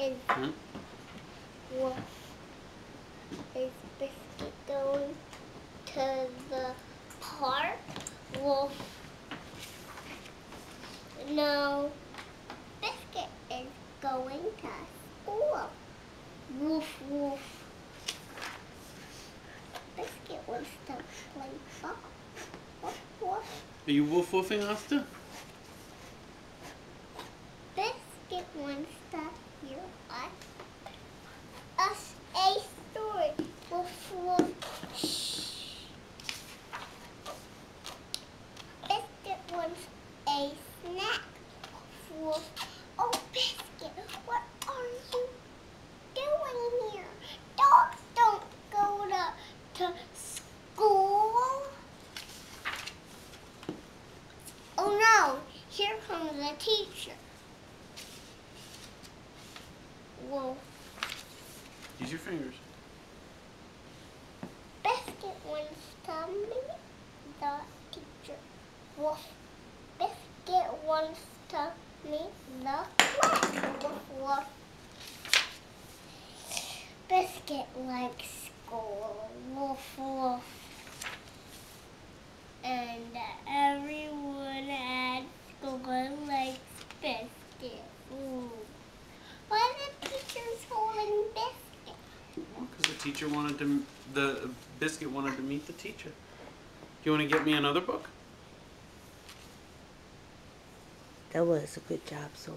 Is Wolf is Biscuit going to the park? Wolf. No. Biscuit is going to school. Woof woof. Biscuit wants to play ball. Woof woof. Are you woof woofing, Asta? Biscuit wants to hear us a story. Woof woof. Shh. Biscuit wants a snack. Woof woof. Oh, Biscuit, what are you doing here? Dogs don't go to school. Oh no, here comes the teacher. Whoa. Use your fingers. Biscuit wants to meet the teacher. Woof. Biscuit wants to meet the class. Woof woof. Biscuit likes school. Woof woof. And everyone at school likes Biscuit. Ooh. Why are the teachers holding Biscuit? Because the Biscuit wanted to meet the teacher. Do you want to get me another book? That was a good job, Zoe.